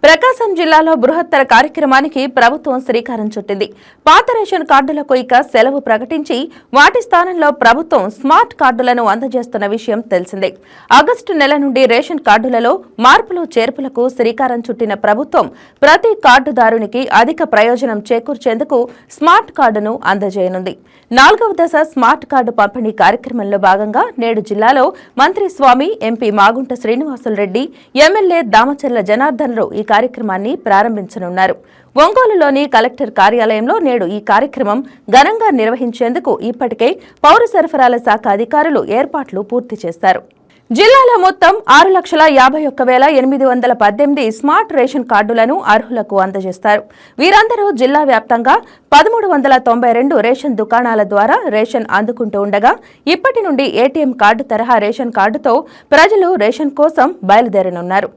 ప్రకాశం జిల్లాలో బృహత్తర కార్యక్రమానికి ప్రభుత్వం శ్రీకారం చుట్టింది. పాత రేషన్ కార్డులకు ఇక సెలవు ప్రకటించి వాటి స్థానంలో ప్రభుత్వం స్మార్ట్ కార్డులను అందజేస్తున్న విషయం తెలిసిందే. ఆగస్టు నెల నుండి రేషన్ కార్డులలో మార్పులు చేర్పులకు శ్రీకారం చుట్టిన ప్రభుత్వం ప్రతి కార్డుదారునికి అధిక ప్రయోజనం చేకూర్చేందుకు స్మార్ట్ కార్డును అందజేయనుంది. 4వ దశ స్మార్ట్ కార్డు పంపిణీ కార్యక్రమంలో భాగంగా నేడు జిల్లాలో మంత్రి స్వామి, ఎంపీ మాగుంట శ్రీనివాసులు రెడ్డి, ఎమ్మెల్యే దామచర్ల జనార్దనరావు ఈ కార్యక్రమాన్ని ప్రారంభించనున్నారు. ఒంగోలులోని కలెక్టర్ కార్యాలయంలో నేడు ఈ కార్యక్రమం ఘనంగా నిర్వహించేందుకు ఇప్పటికే పౌర సరఫరాల శాఖ అధికారులు ఏర్పాట్లు పూర్తి చేశారు. జిల్లాలో మొత్తం 6,51,818 స్మార్ట్ రేషన్ కార్డులను అర్హులకు అందజేస్తారు. వీరందరూ జిల్లా వ్యాప్తంగా 1392 రేషన్ దుకాణాల ద్వారా రేషన్ అందుకుంటూ ఉండగా ఇప్పటి నుండి ఏటీఎం కార్డు తరహా రేషన్ కార్డుతో ప్రజలు రేషన్ కోసం బయలుదేరనున్నారు.